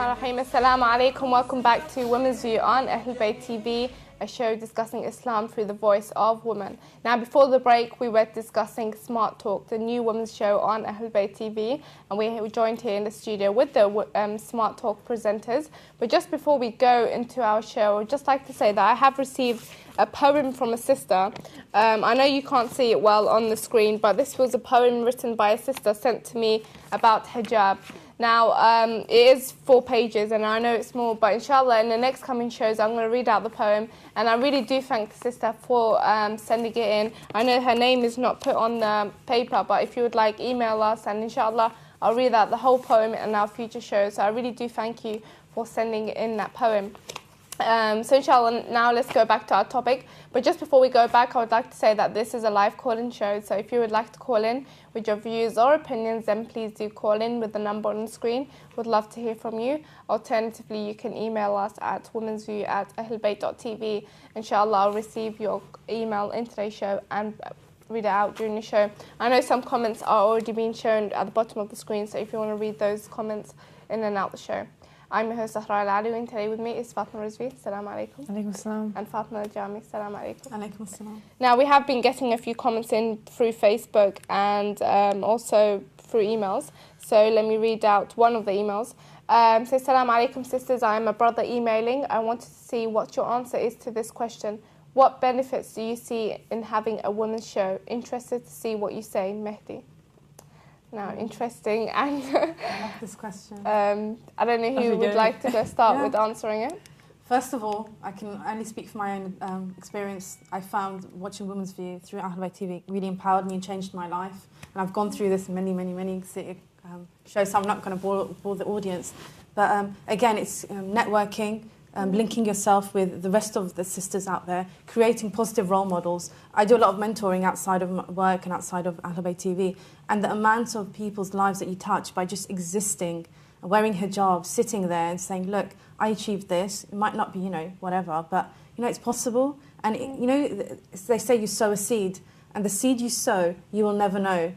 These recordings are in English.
Bismillahirrahmanirrahim. Assalamu alaikum. Welcome back to Women's View on Ahlulbayt TV, a show discussing Islam through the voice of women. Now, before the break, we were discussing Smart Talk, the new women's show on Ahlulbayt TV, and we were joined here in the studio with the Smart Talk presenters. But just before we go into our show, I'd just like to say that I have received a poem from a sister. I know you can't see it well on the screen, but this was a poem written by a sister sent to me about hijab. Now, it is 4 pages, and I know it's small, but inshallah, in the next coming shows, I'm going to read out the poem. And I really do thank the sister for sending it in. I know her name is not put on the paper, but if you would like, email us, and inshallah, I'll read out the whole poem in our future shows. So I really do thank you for sending in that poem. So inshallah, now let's go back to our topic. But just before we go back, I would like to say that this is a live call-in show. So if you would like to call in with your views or opinions, then please do call in with the number on the screen. We'd love to hear from you. Alternatively, you can email us at womensview@ahlulbayt.tv. Inshallah, I'll receive your email in today's show and read it out during the show. I know some comments are already being shown at the bottom of the screen, so if you want to read those comments in and out the show. I'm your host, Zahra Al Alawi, and today with me is Fatima Rizvi. Assalamu alaikum. Alaikum assalam. And Fatima Jami. Assalamu alaikum. Alaikum assalam. Now, we have been getting a few comments in through Facebook and also through emails. So let me read out one of the emails. Says, Assalamu alaikum, sisters. I am a brother emailing. I wanted to see what your answer is to this question. What benefits do you see in having a women's show? Interested to see what you say, Mehdi. Now, interesting, and I love this question. I don't know who would like to go start with answering it. First of all, I can only speak from my own experience. I found watching Women's View through Ahlulbayt TV really empowered me and changed my life. And I've gone through this many shows, so I'm not going to bore the audience. But again, it's networking, linking yourself with the rest of the sisters out there, creating positive role models. I do a lot of mentoring outside of work and outside of Ahlulbayt TV, and the amount of people's lives that you touch by just existing, wearing hijab, sitting there and saying, look, I achieved this. It might not be, whatever, but, it's possible. And, they say you sow a seed, and the seed you sow, you will never know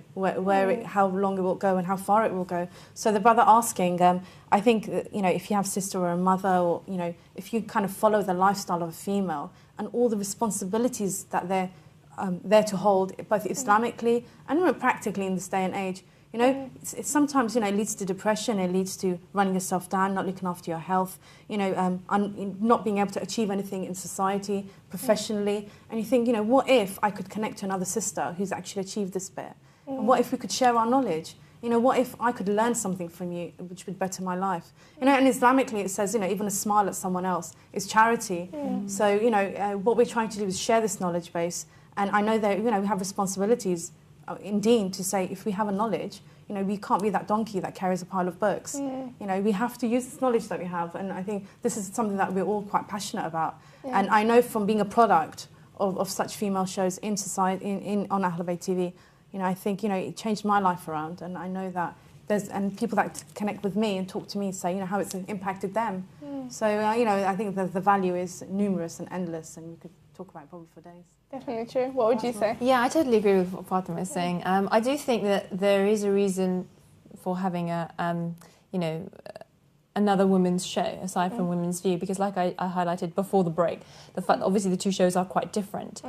how long it will go and how far it will go. So the brother asking, I think, if you have a sister or a mother, or, if you kind of follow the lifestyle of a female and all the responsibilities that they're there to hold, both Islamically and practically in this day and age, it's sometimes, it leads to depression, it leads to running yourself down, not looking after your health, not being able to achieve anything in society, professionally. And you think, what if I could connect to another sister who's actually achieved this bit? And what if we could share our knowledge? What if I could learn something from you which would better my life? And Islamically it says, even a smile at someone else is charity. So, what we're trying to do is share this knowledge base. And I know that, we have responsibilities in Deen to say, if we have a knowledge, we can't be that donkey that carries a pile of books. We have to use this knowledge that we have. And I think this is something that we're all quite passionate about. And I know from being a product of such female shows in society, on Ahlulbayt TV, I think, it changed my life around. And I know that and people that connect with me and talk to me say, how it's impacted them. So, I think the value is numerous and endless, and we could talk about it probably for days. Definitely true. What would you say? Yeah, I totally agree with what Fatima is saying. I do think that there is a reason for having another women's show aside from Women's View, because like I highlighted before the break, the fact that obviously the two shows are quite different.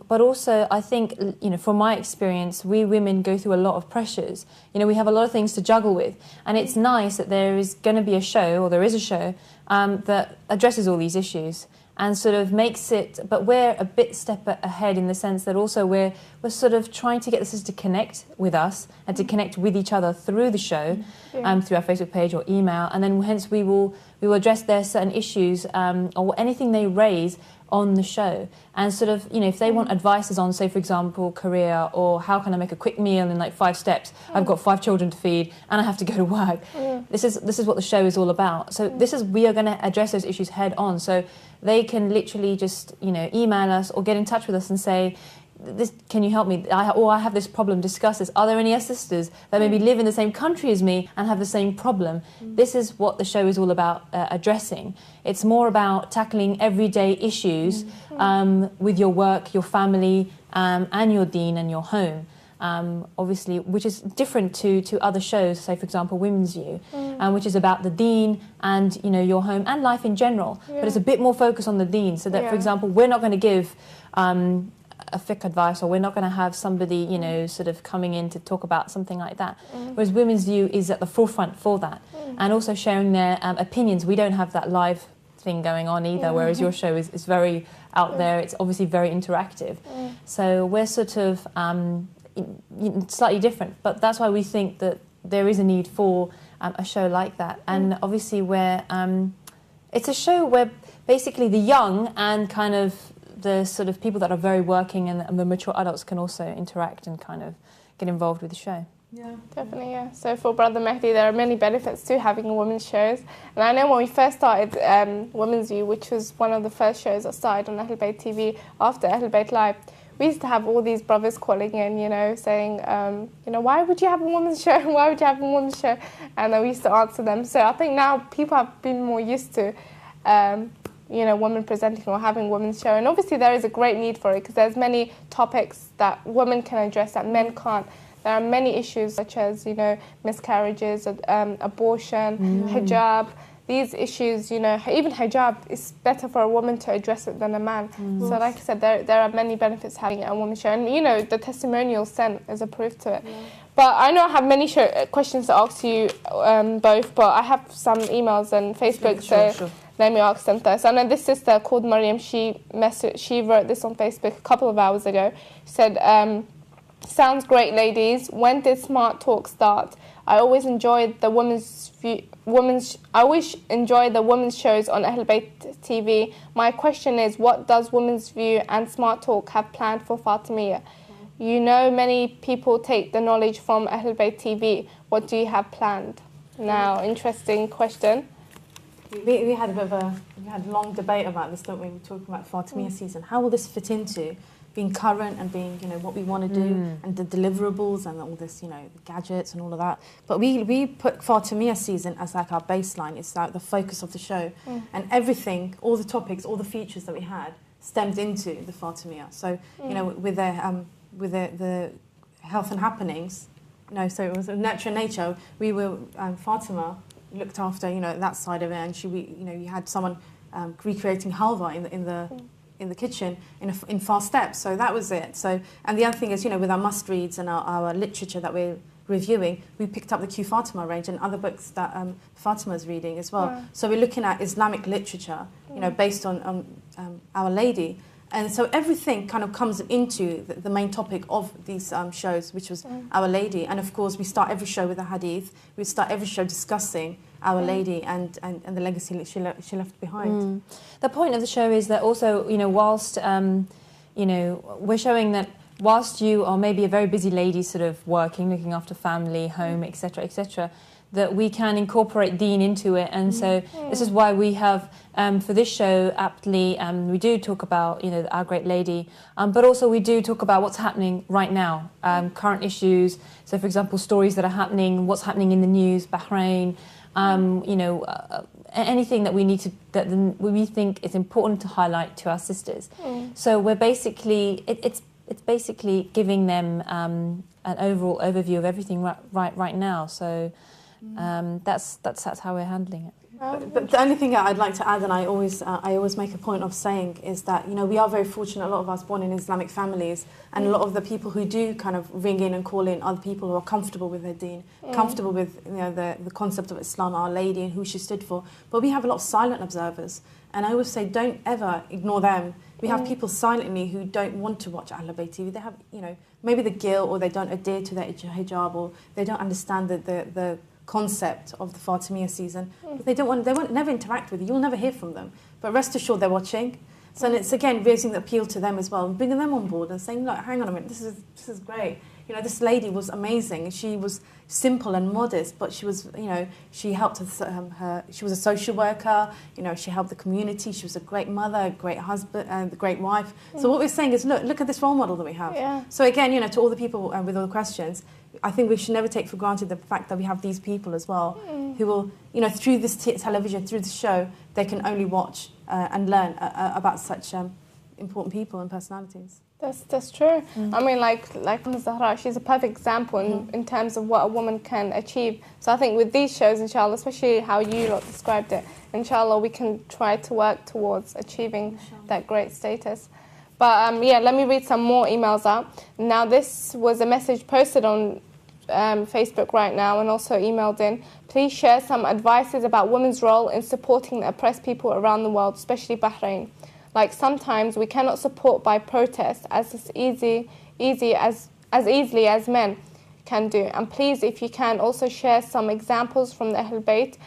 But also I think, from my experience, we women go through a lot of pressures. We have a lot of things to juggle with, and it's nice that there is going to be a show, or there is a show, that addresses all these issues and sort of makes it, but we're a bit step ahead in the sense that also we're sort of trying to get the sisters to connect with us and to connect with each other through the show, through our Facebook page or email, and then hence we will address their certain issues or anything they raise on the show, and sort of, if they want advices on, say, for example, career, or how can I make a quick meal in like 5 steps, I've got 5 children to feed and I have to go to work. This is what the show is all about. So we are going to address those issues head on, so they can literally just email us or get in touch with us and say, can you help me? I have this problem, discuss this. Are there any sisters that maybe live in the same country as me and have the same problem? This is what the show is all about addressing. It's more about tackling everyday issues with your work, your family, and your deen and your home. obviously, which is different to other shows, say, for example, Women's View, which is about the deen and, you know, your home and life in general. Yeah. But it's a bit more focused on the deen, so that, for example, we're not going to give a fiqh advice, or we're not going to have somebody, you know, sort of coming in to talk about something like that. Whereas Women's View is at the forefront for that, and also sharing their opinions. We don't have that live thing going on either, whereas your show is very out there. It's obviously very interactive. So we're sort of slightly different, but that's why we think that there is a need for a show like that. And obviously it's a show where basically the young and kind of the sort of people that are very working and the mature adults can also interact and kind of get involved with the show. Yeah, definitely, yeah. So for Brother Mehdi, there are many benefits to having women's shows. And I know when we first started Women's View, which was one of the first shows that started on Ahlulbayt TV after Ahlulbayt Live, we used to have all these brothers calling in, you know, saying, you know, why would you have a women's show? Why would you have a women's show? And then we used to answer them. So I think now people have been more used to, you know, women presenting or having women's show. And obviously there is a great need for it because there's many topics that women can address that men can't. There are many issues such as, you know, miscarriages, abortion, hijab. These issues, you know, even hijab, it's better for a woman to address it than a man. So like I said, there are many benefits having a women's show. And, you know, the testimonial sent is a proof to it. But I know I have many questions to ask you both, but I have some emails and Facebook, so let me ask them first. I know this sister called Mariam, she wrote this on Facebook a couple of hours ago. She said, sounds great, ladies. When did Smart Talk start? I always enjoyed the women's shows on Ahlulbayt TV. My question is, what does Women's View and Smart Talk have planned for Fatemeya? You know, many people take the knowledge from Ahlulbayt TV. What do you have planned? Now, interesting question. We had a bit of a long debate about this, don't we? We were talking about Fatemeya season. How will this fit into being current and being, you know, what we want to do and the deliverables and all this, you know, the gadgets and all of that. But we put Fatemeya season as like our baseline. It's like the focus of the show. And everything, all the topics, all the features that we had stemmed into the Fatemeya. So, you know, with the health and happenings, you know, so it was nurture and nature. We were, Fatima looked after, you know, that side of it, and you know, you had someone recreating halwa in the kitchen in fast steps. So that was it. So, and the other thing is, you know, with our must reads and our literature that we're reviewing, we picked up the Q Fatima range and other books that Fatima's reading as well. So we're looking at Islamic literature, you know, based on Our Lady. And so everything kind of comes into the main topic of these shows, which was Our Lady. And of course, we start every show with a hadith. We start every show discussing Our Lady and the legacy she left behind. The point of the show is that also, you know, whilst, you know, we're showing that whilst you are maybe a very busy lady sort of working, looking after family, home, etc., that we can incorporate deen into it. And so this is why we have, for this show, aptly, we do talk about, you know, Our Great Lady, but also we do talk about what's happening right now, current issues. So, for example, stories that are happening, what's happening in the news, Bahrain, you know, anything that we need to, that we think is important to highlight to our sisters. So we're basically, it's basically giving them an overall overview of everything right now. So that's how we're handling it. But the only thing I'd like to add, and I always make a point of saying, is that, you know, we are very fortunate, a lot of us born in Islamic families, and a lot of the people who do kind of ring in and call in are the people who are comfortable with their deen, comfortable with, you know, the concept of Islam, Our Lady, and who she stood for. But we have a lot of silent observers, and I always say, don't ever ignore them. We have people silently who don't want to watch Ahlulbayt TV. They have, you know, maybe the guilt, or they don't adhere to their hijab, or they don't understand the concept of the Fatemeya season. But they won't never interact with you. You'll never hear from them. But rest assured, they're watching. So it's again raising the appeal to them as well, and bringing them on board and saying, look, hang on a minute, this is great. You know, this lady was amazing. She was simple and modest, but she was, you know, she helped she was a social worker. You know, she helped the community. She was a great mother, a great husband, and a great wife. So what we're saying is, look at this role model that we have. So again, you know, to all the people with all the questions, I think we should never take for granted the fact that we have these people as well, who will, you know, through this television, through this show, they can only watch and learn about such important people and personalities. That's true. I mean, like Zahra, she's a perfect example in terms of what a woman can achieve. So I think with these shows, inshallah, especially how you lot described it, inshallah, we can try to work towards achieving that great status. But yeah, let me read some more emails out. Now, this was a message posted on Facebook right now and also emailed in. Please share some advices about women's role in supporting the oppressed people around the world, especially Bahrain. Like, sometimes we cannot support by protest as easily as men can do. And please, if you can, also share some examples from the Ahlulbayt.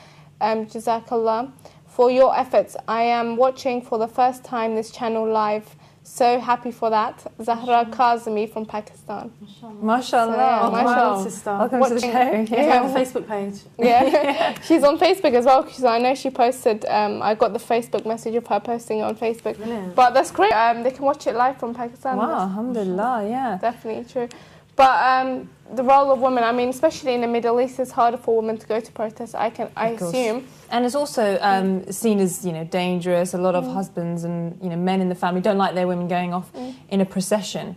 Jazakallah for your efforts. I am watching for the first time this channel live. So happy for that. Zahra Kazemi from Pakistan. MashaAllah. So, yeah, mashallah. Sister. Welcome to the show. Yeah, on the Facebook page. Yeah, she's on Facebook as well, because I know she posted, I got the Facebook message of her posting it on Facebook. Brilliant. But that's great. They can watch it live from Pakistan. Wow, alhamdulillah, yeah. Definitely true. But the role of women, I mean, especially in the Middle East, it's harder for women to go to protest, I assume. And it's also seen as, dangerous. A lot of husbands and, men in the family don't like their women going off in a procession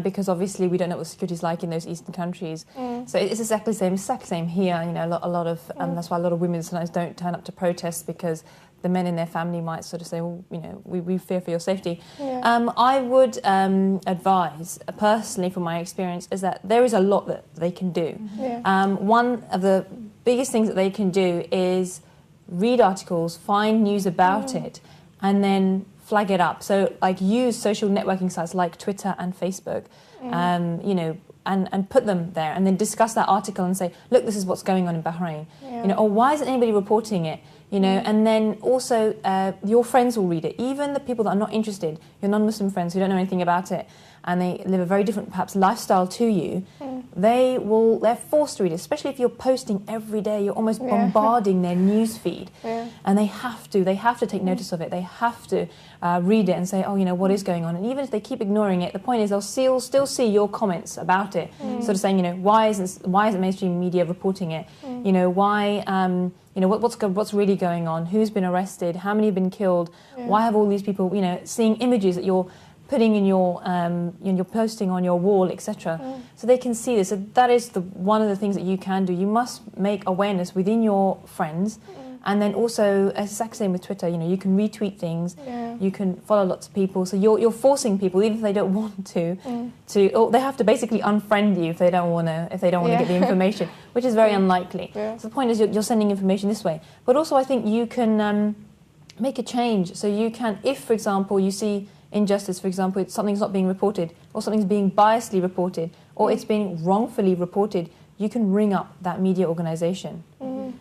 because obviously we don't know what security is like in those eastern countries. So it's exactly the same here. A lot of that's why a lot of women sometimes don't turn up to protests, because the men in their family might sort of say, well, we fear for your safety. Yeah. I would advise, personally from my experience, is that there is a lot that they can do. Yeah. One of the biggest things that they can do is read articles, find news about it, and then flag it up. So, like, use social networking sites like Twitter and Facebook, and put them there, and then discuss that article and say, look, this is what's going on in Bahrain. Yeah. Or why isn't anybody reporting it? And then also your friends will read it. Even the people that are not interested, your non-Muslim friends who don't know anything about it, and they live a very different, perhaps, lifestyle to you, they're forced to read it, especially if you're posting every day. You're almost bombarding their news feed, and they have to take notice of it. They have to read it and say, oh, what is going on? And even if they keep ignoring it, the point is they'll still see your comments about it, sort of saying, why isn't mainstream media reporting it? Why? What's really going on? Who's been arrested? How many have been killed? Why have all these people, seeing images that you're putting in your, you're posting on your wall, etc. So they can see this. So that is one of the things that you can do. You must make awareness within your friends. And then also, exactly same with Twitter, you can retweet things, you can follow lots of people. So you're forcing people, even if they don't want to, or they have to basically unfriend you if they don't want to get the information, which is very unlikely. Yeah. So the point is you're sending information this way. But also I think you can make a change. So you can, if, for example, you see injustice, for example, something's not being reported, or something's being biasly reported, or it's being wrongfully reported, you can ring up that media organisation.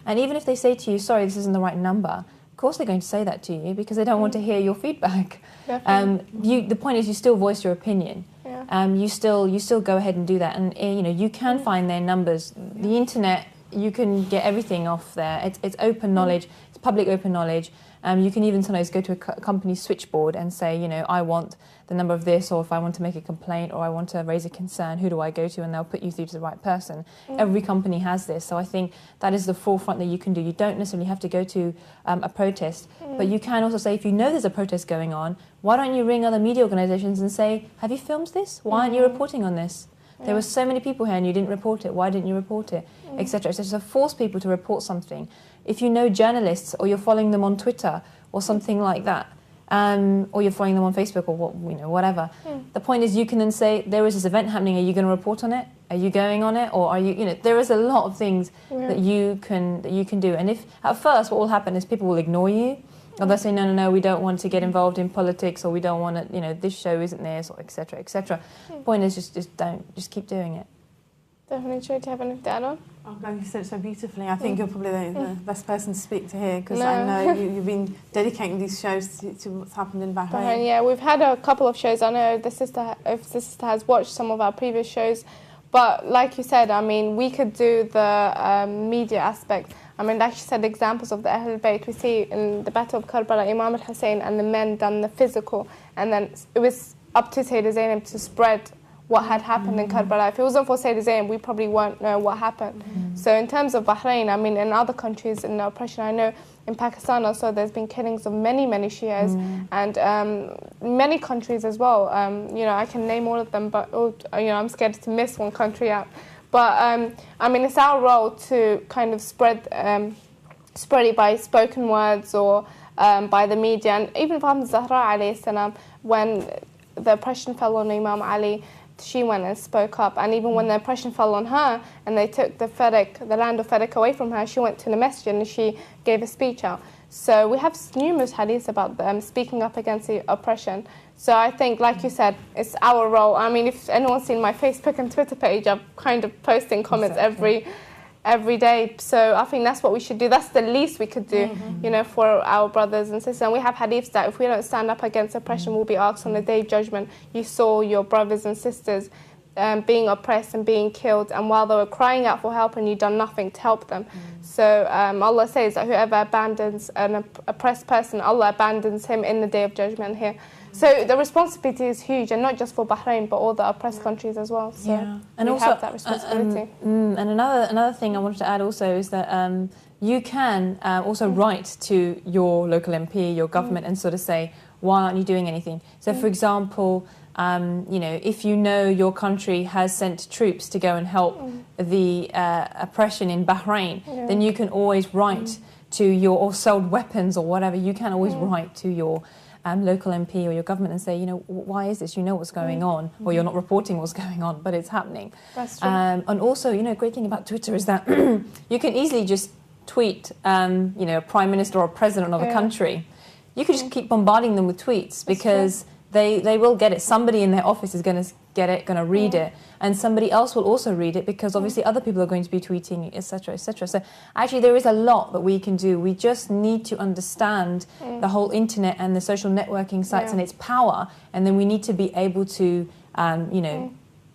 And even if they say to you, sorry, this isn't the right number, of course they're going to say that to you because they don't want to hear your feedback. The point is you still voice your opinion. You still go ahead and do that. And you can find their numbers. The internet, you can get everything off there. It's open knowledge. It's public open knowledge. You can even sometimes go to a company switchboard and say, I want the number of this, or if I want to make a complaint or I want to raise a concern, who do I go to? And they'll put you through to the right person. Every company has this. So I think that is the forefront that you can do. You don't necessarily have to go to a protest, but you can also say, if you know there's a protest going on, why don't you ring other media organisations and say, have you filmed this? Why aren't you reporting on this? There were so many people here and you didn't report it. Why didn't you report it? Etc. etc. So force people to report something. If you know journalists or you're following them on Twitter or something like that, or you're following them on Facebook or whatever, the point is you can then say, there is this event happening. Are you going to report on it? Are you going on it? Or are you? There is a lot of things that you can do. And if at first what will happen is people will ignore you. Or they'll say, no, we don't want to get involved in politics, or we don't want to, this show isn't theirs, or etc. etc. The point is just keep doing it. Definitely true. Do you have anything to add on? You said it so beautifully. I think you're probably the best person to speak to here, because I know you've been dedicating these shows to what's happened in Bahrain. Yeah, we've had a couple of shows. I know the sister has watched some of our previous shows, but like you said, I mean, we could do the media aspect. I mean, like she said, examples of the Ahlulbayt. We see in the Battle of Karbala, Imam al-Hussein and the men done the physical, and then it was up to Sayyidah Zainab to spread what had happened in Karbala. If it wasn't for Sayyidah Zainab, we probably won't know what happened. So in terms of Bahrain, I mean, in other countries in oppression, I know in Pakistan also there's been killings of many Shias, and many countries as well. You know, I can name all of them, but you know, I'm scared to miss one country out. But I mean, it's our role to kind of spread it by spoken words or by the media. And even Fatima Zahra alayhi salam, when the oppression fell on Imam Ali, she went and spoke up. And even when the oppression fell on her and they took the land of Fadak away from her, she went to the masjid and she gave a speech out. So we have numerous hadiths about them speaking up against the oppression. So I think, like you said, it's our role. I mean, if anyone's seen my Facebook and Twitter page, I'm kind of posting comments every day. So I think that's what we should do. That's the least we could do, you know, for our brothers and sisters. And we have hadiths that if we don't stand up against oppression, we'll be asked on the Day of Judgment, you saw your brothers and sisters being oppressed and being killed, and while they were crying out for help and you done nothing to help them. So Allah says that whoever abandons an oppressed person, Allah abandons him in the Day of Judgment here. So the responsibility is huge, and not just for Bahrain, but all the oppressed countries as well. So and we also have that responsibility. And another thing I wanted to add also is that you can also write to your local MP, your government, and sort of say, why aren't you doing anything? So, for example, you know, if you know your country has sent troops to go and help the oppression in Bahrain, then you can always write to your, or sold weapons or whatever, you can always write to your local MP or your government and say, you know, why is this? You know what's going on, or you're not reporting what's going on, but it's happening. That's true. And also, you know, a great thing about Twitter is that you can easily just tweet, you know, a prime minister or a president of a country. You could just keep bombarding them with tweets because they will get it. Somebody in their office is going to get it, going to read it, and somebody else will also read it because obviously other people are going to be tweeting, etc., etc. So actually there is a lot that we can do. We just need to understand the whole internet and the social networking sites and its power, and then we need to be able to, you know,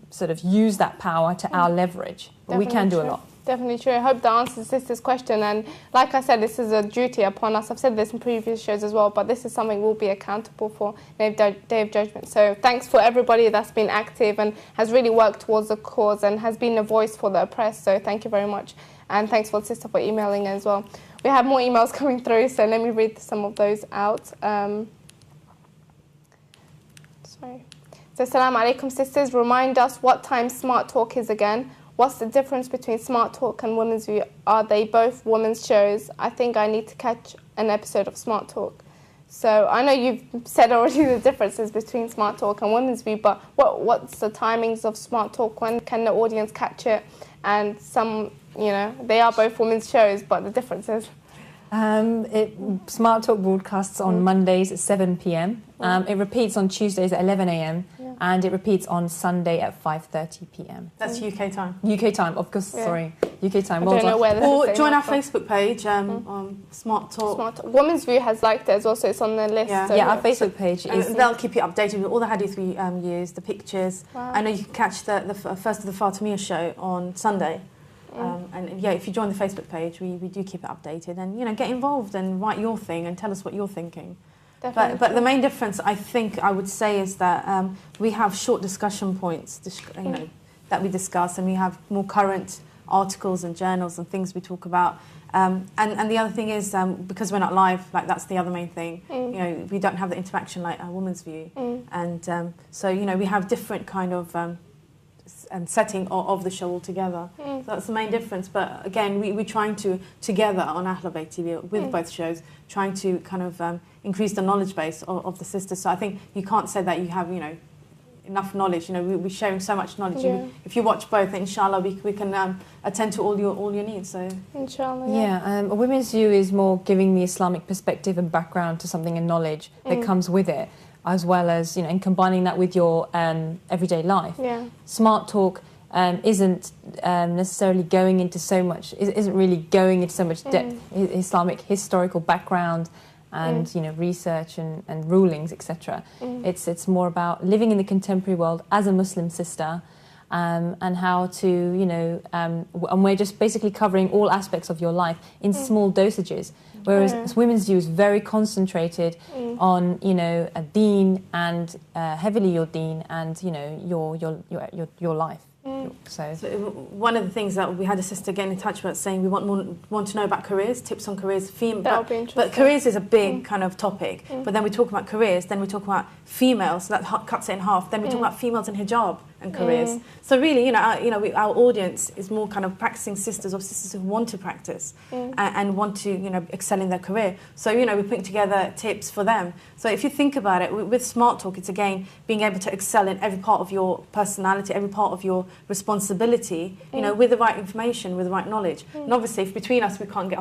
sort of use that power to our leverage. But we can do a lot. Definitely true. I hope that answers Sister's question. And like I said, this is a duty upon us. I've said this in previous shows as well, but this is something we'll be accountable for Day of Judgment. So thanks for everybody that's been active and has really worked towards the cause and has been a voice for the oppressed. So thank you very much. And thanks for Sister for emailing as well. We have more emails coming through, so let me read some of those out. Sorry. So, Assalamu alaikum, sisters. Remind us what time Smart Talk is again. What's the difference between Smart Talk and Women's View? Are they both women's shows? I think I need to catch an episode of Smart Talk. So I know you've said already the differences between Smart Talk and Women's View, but what's the timings of Smart Talk? When can the audience catch it? And some, you know, they are both women's shows, but the differences. Smart Talk broadcasts on Mondays at 7 p.m. It repeats on Tuesdays at 11 a.m. and it repeats on Sunday at 5:30 p.m. That's UK time. UK time, of course. Sorry, UK time. I don't know where or join our Facebook page on Smart Talk. Women's View has liked it as well, so it's on the list. Yeah, so our Facebook page is. They'll keep you updated with all the hadith we use, the pictures. Wow. I know you can catch the first of the Fatemeya show on Sunday. And yeah, if you join the Facebook page, we do keep it updated, and you know, get involved and write your thing and tell us what you're thinking. But the main difference, I think, I would say, is that we have short discussion points, you know, that we discuss, and we have more current articles and journals and things we talk about. And the other thing is, because we're not live, like that's the other main thing. You know, we don't have the interaction like a Woman's View, and so you know, we have different kind of. And setting of the show altogether. So that's the main difference. But again, we're trying to, together on Ahlulbayt TV, with both shows, trying to kind of increase the knowledge base of the sisters. So I think you can't say that you have, you know, enough knowledge. You know, we're sharing so much knowledge. If you watch both, inshallah, we can attend to all your needs. So inshallah, a Women's View is more giving the Islamic perspective and background to something and knowledge that comes with it, as well as, you know, and combining that with your everyday life. Smart Talk isn't necessarily going into so much, isn't really going into so much depth, Islamic historical background and you know, research and rulings, etc. It's more about living in the contemporary world as a Muslim sister, and how to, you know, and we're just basically covering all aspects of your life in small dosages. Whereas Women's View is very concentrated on, you know, a deen and heavily your deen and, you know, your life. talk. So one of the things that we had a sister getting in touch with saying we want to know about careers, tips on careers. But careers is a big kind of topic. But then we talk about careers, then we talk about females, so that cuts it in half. Then we talk about females in hijab and careers. So really, our audience is more kind of practicing sisters or sisters who want to practice and want to, excel in their career. So, we're putting together tips for them. So if you think about it, with Smart Talk, it's again being able to excel in every part of your personality, every part of your responsibility, with the right information, with the right knowledge. And obviously, if between us we can't get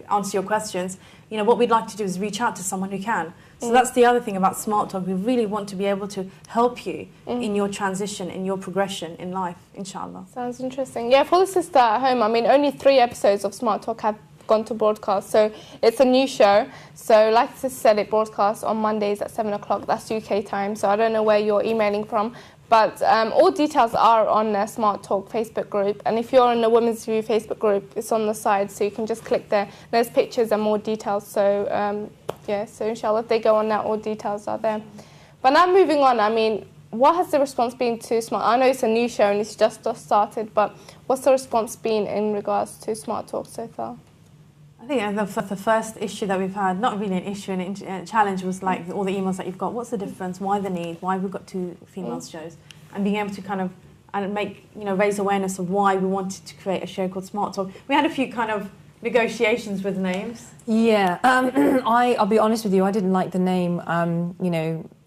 answer your questions, what we'd like to do is reach out to someone who can. So that's the other thing about Smart Talk. We really want to be able to help you in your transition, in your progression in life, inshallah. Sounds interesting. Yeah, for the sister at home, only 3 episodes of Smart Talk have gone to broadcast, so it's a new show. So like the sister said, it broadcasts on Mondays at 7 o'clock, that's UK time, so I don't know where you're emailing from. But all details are on the Smart Talk Facebook group. And if you're in the Women's View Facebook group, it's on the side, so you can just click there. There's pictures and more details. So, so inshallah, if they go on that, all details are there. But now moving on, what has the response been to Smart? I know it's a new show and it's just started, but what's the response been in regards to Smart Talk so far? I think the first issue that we've had, not really an issue, a challenge was like all the emails that you've got. What's the difference? Why the need? Why we've got 2 female shows? And being able to kind of raise awareness of why we wanted to create a show called Smart Talk. We had a few kind of negotiations with names. Yeah, I'll be honest with you, I didn't like the name,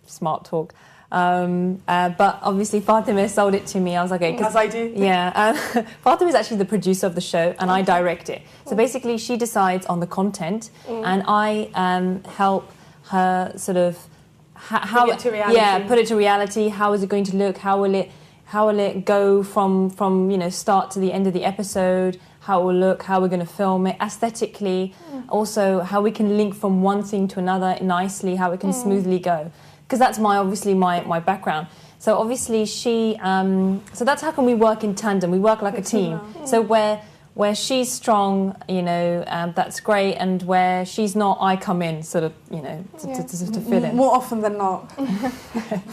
Smart Talk. But obviously Fatemeh sold it to me. I was like, okay. As I do. Yeah. Fatemeh is actually the producer of the show and I direct it. So basically she decides on the content and I help her sort of put it to reality. Yeah, put it to reality. How is it going to look? How will it go from start to the end of the episode? How it will look, how we're going to film it, aesthetically, also how we can link from one thing to another nicely, how it can smoothly go. Because that's obviously my background. So obviously so that's how can we work in tandem. We work like a team. So where she's strong, that's great, and where she's not, I come in sort of, to fill in. More often than not.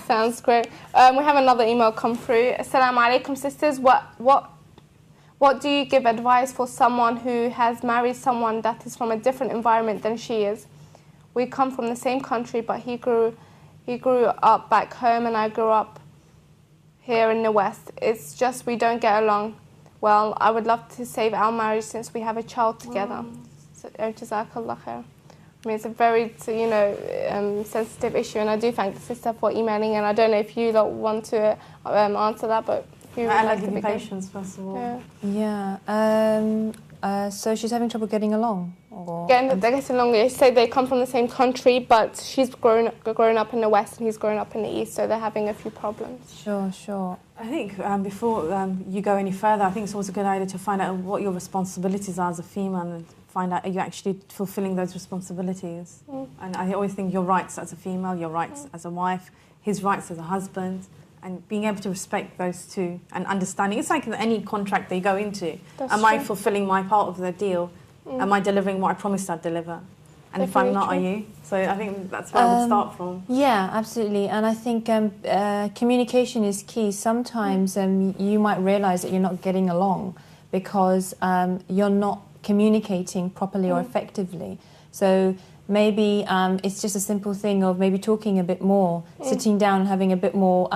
Sounds great. We have another email come through. Assalamu alaikum, sisters. What do you give advice for someone who has married someone that is from a different environment than she is? We come from the same country, but he grew up back home and I grew up here in the West. It's just we don't get along. Well, I would love to save our marriage since we have a child together. So, Jazakallah khair. It's a very, sensitive issue, and I do thank the sister for emailing, and I don't know if you want to answer that, but who would like to begin? Patience, first of all. Yeah. So she's having trouble getting along? They're getting along. They say they come from the same country, but she's grown up in the West and he's grown up in the East, so they're having a few problems. Sure. I think before you go any further, I think it's always a good idea to find out what your responsibilities are as a female and find out are you actually fulfilling those responsibilities. And I always think your rights as a female, your rights as a wife, his rights as a husband, and being able to respect those two and understanding. It's like any contract they go into. Am I fulfilling my part of the deal? Am I delivering what I promised I'd deliver? And if I'm not, are you? So I think that's where I would start from. Yeah, absolutely. And I think communication is key. Sometimes you might realise that you're not getting along because you're not communicating properly or effectively. So maybe it's just a simple thing of maybe talking a bit more, sitting down and having a bit more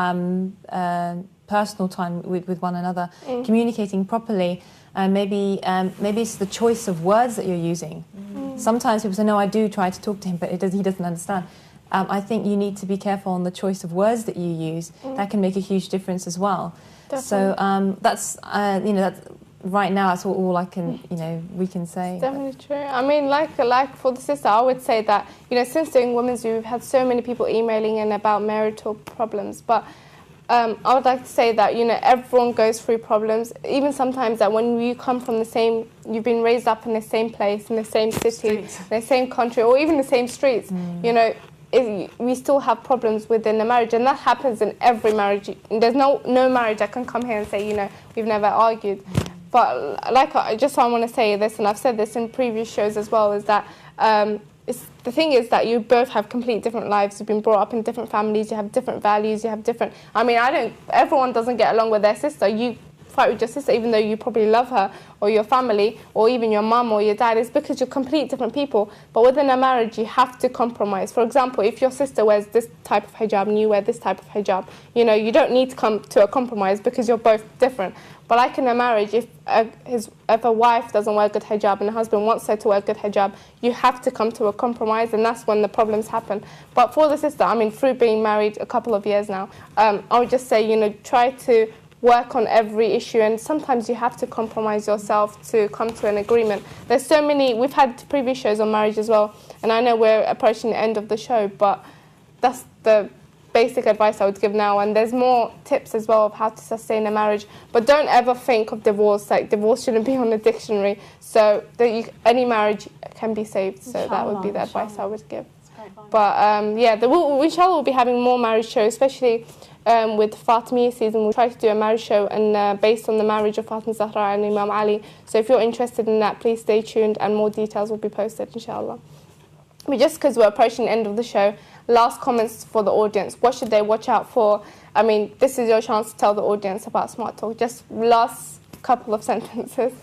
personal time with one another, communicating properly. And maybe it's the choice of words that you're using. Sometimes people say, no, I do try to talk to him, but he doesn't understand. I think you need to be careful on the choice of words that you use. That can make a huge difference as well. Definitely. So that's, that's, right now, that's all I can, we can say. It's definitely true. I mean, like for the sister, I would say that, since doing Women's View, we've had so many people emailing in about marital problems, but I would like to say that, everyone goes through problems, even sometimes that when you come from you've been raised up in the same place, in the same city, in the same country, or even the same streets, we still have problems within the marriage, and that happens in every marriage. There's no marriage that can come here and say, we've never argued. But I want to say this, and I've said this in previous shows as well, is that the thing is that you both have completely different lives. You've been brought up in different families. You have different values. You have different. Everyone doesn't get along with their sister. You fight with your sister, even though you probably love her, or your family, or even your mum or your dad, is because you're complete different people. But within a marriage, you have to compromise. For example, if your sister wears this type of hijab and you wear this type of hijab, you know, you don't need to come to a compromise because you're both different. But like in a marriage, if a wife doesn't wear good hijab and the husband wants her to wear good hijab, you have to come to a compromise, and that's when the problems happen. But for the sister, I mean, through being married a couple of years now, I would just say, you know, try to work on every issue, and sometimes you have to compromise yourself to come to an agreement. There's so many, we've had previous shows on marriage as well, and I know we're approaching the end of the show, but that's the basic advice I would give now, and there's more tips as well of how to sustain a marriage. But don't ever think of divorce, like divorce shouldn't be on the dictionary, so that any marriage can be saved. So inshallah, that would be the advice I would give. But yeah, inshallah we'll be having more marriage shows, especially with Fatemeh season. We'll try to do a marriage show and based on the marriage of Fatima Zahra and Imam Ali. So if you're interested in that, please stay tuned and more details will be posted, inshallah. But just because we're approaching the end of the show, last comments for the audience. What should they watch out for? I mean, this is your chance to tell the audience about Smart Talk. Just last couple of sentences.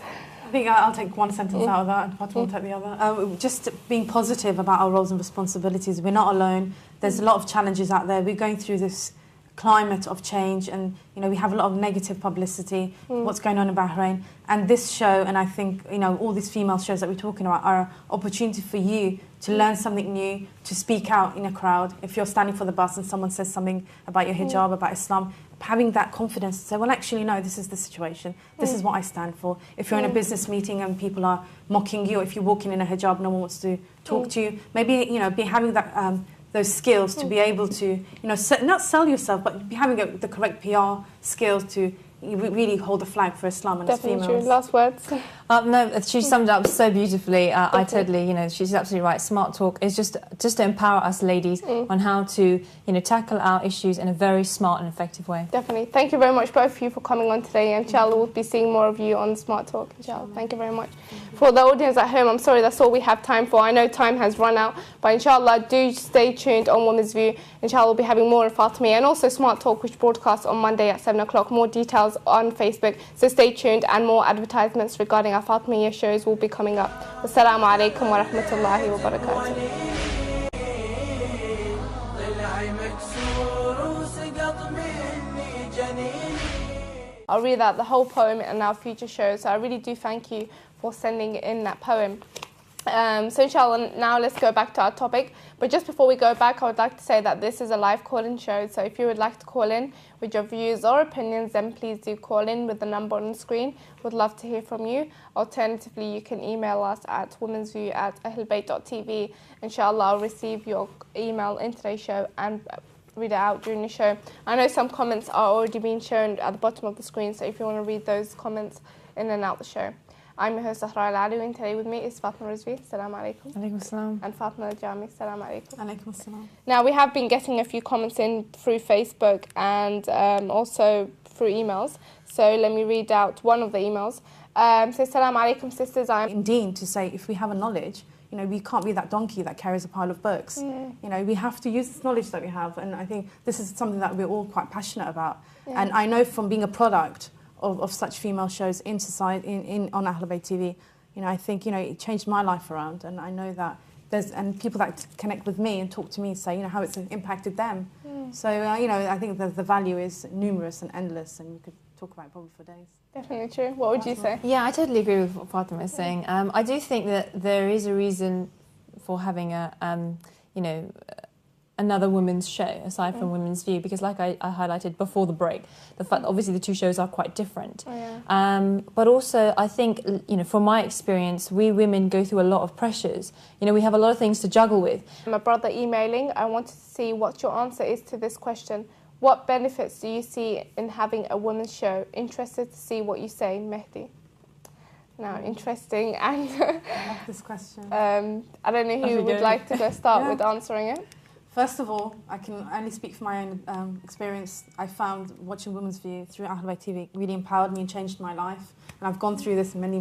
I think I'll take one sentence out of that and Fatima will take the other. Just being positive about our roles and responsibilities. We're not alone. There's a lot of challenges out there. We're going through this climate of change, and you know, we have a lot of negative publicity, what's going on in Bahrain, and this show, and I think, you know, all these female shows that we're talking about are an opportunity for you to learn something new, to speak out in a crowd. If you're standing for the bus and someone says something about your hijab, about Islam, having that confidence to say, well, actually, no, this is the situation, this is what I stand for. If you're in a business meeting and people are mocking you, if you're walking in a hijab, no one wants to talk to you, maybe, you know, be having that those skills to be able to, you know, not sell yourself, but be having the correct PR skills to really hold the flag for Islam and its females. Definitely true. Last words. No, she summed it up so beautifully. I totally, you know, she's absolutely right. Smart Talk is just to empower us ladies on how to, you know, tackle our issues in a very smart and effective way. Definitely. Thank you very much, both of you, for coming on today. Inshallah, we'll be seeing more of you on Smart Talk. Inshallah. Thank you very much. For the audience at home, I'm sorry, that's all we have time for. I know time has run out, but inshallah, do stay tuned on Women's View. Inshallah, we'll be having more of Fatemeh and also Smart Talk, which broadcasts on Monday at 7 o'clock. More details on Facebook. So stay tuned, and more advertisements regarding our Fatemeh shows will be coming up. Wassalamu alaikum wa rahmatullahi wa barakatuh. I'll read out the whole poem in our future shows, so I really do thank you for sending in that poem. So inshallah, now let's go back to our topic. But just before we go back, I would like to say that this is a live call-in show. So if you would like to call in with your views or opinions, then please do call in with the number on the screen. We'd love to hear from you. Alternatively, you can email us at womensview@ahlulbayt.tv. Inshallah, I'll receive your email in today's show and read it out during the show. I know some comments are already being shown at the bottom of the screen, so if you want to read those comments in and out the show. I'm your host, Zahra Al Alawi, and today with me is Fatima Rizvi. Assalamu alaikum. Alaikum assalam. And Fatima Jami. Assalamu alaikum. Alaikum assalam. Now, we have been getting a few comments in through Facebook and also through emails. So let me read out one of the emails. So, Assalamu alaikum, sisters. Indeed, to say if we have a knowledge, you know, we can't be that donkey that carries a pile of books. You know, we have to use this knowledge that we have, and I think this is something that we're all quite passionate about. Yeah. And I know from being a product of such female shows in society, on Ahlulbayt TV, you know, I think, you know, it changed my life around, and I know that and people that connect with me and talk to me say, you know, how it's impacted them. So, you know, I think that the value is numerous and endless, and you could talk about it probably for days. Definitely true. What would you say? Yeah, I totally agree with what Fatima is saying. I do think that there is a reason for having a, you know, another women's show aside from Women's View, because like I highlighted before the break, the fact that obviously the two shows are quite different. But also I think, you know, from my experience, we women go through a lot of pressures. You know, we have a lot of things to juggle with. My brother emailing, I wanted to see what your answer is to this question. What benefits do you see in having a women's show? Interested to see what you say, Mehdi. Now, interesting, and I love this question. I don't know who would like to go start with answering it. First of all, I can only speak from my own experience. I found watching Women's View through Ahlulbayt TV really empowered me and changed my life. And I've gone through this many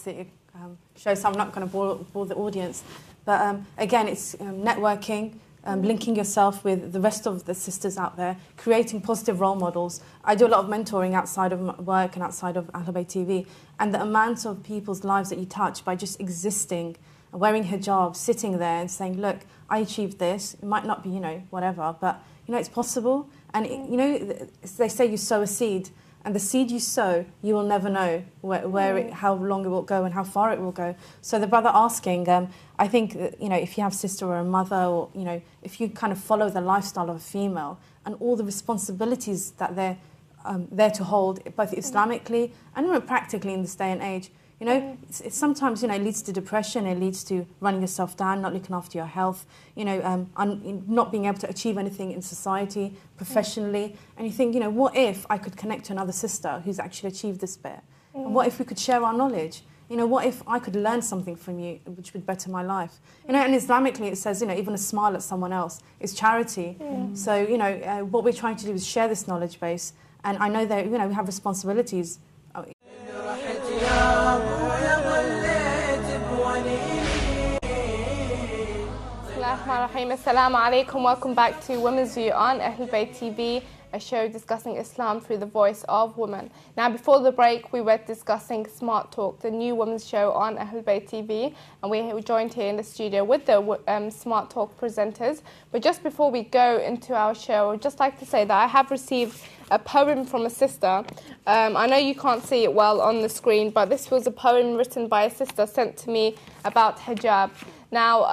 shows, so I'm not going to bore the audience. But again, it's networking, linking yourself with the rest of the sisters out there, creating positive role models. I do a lot of mentoring outside of work and outside of Ahlulbayt TV, and the amount of people's lives that you touch by just existing, wearing hijab, sitting there and saying, look, I achieved this. It might not be, whatever, but, it's possible. And, they say you sow a seed, and the seed you sow, you will never know how long it will go and how far it will go. So the brother asking, I think, if you have a sister or a mother, or, if you kind of follow the lifestyle of a female and all the responsibilities that they're there to hold, both Islamically and practically in this day and age, it's sometimes, it leads to depression, it leads to running yourself down, not looking after your health, not being able to achieve anything in society, professionally. And you think, what if I could connect to another sister who's actually achieved this bit? And what if we could share our knowledge? What if I could learn something from you which would better my life? And Islamically it says, even a smile at someone else is charity. So, what we're trying to do is share this knowledge base. And I know that, we have responsibilities. Assalamu alaikum. Welcome back to Women's View on Ahlulbayt TV, a show discussing Islam through the voice of women. Now, before the break, we were discussing Smart Talk, the new women's show on Ahlulbayt TV, and we were joined here in the studio with the Smart Talk presenters. But just before we go into our show, I'd just like to say that I have received a poem from a sister. I know you can't see it well on the screen, but this was a poem written by a sister sent to me about hijab. Now,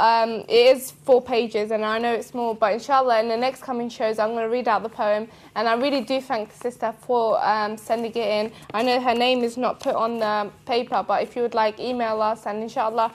it is 4 pages, and I know it's small, but inshallah, in the next coming shows, I'm going to read out the poem. And I really do thank the sister for sending it in. I know her name is not put on the paper, but if you would like, email us, and inshallah,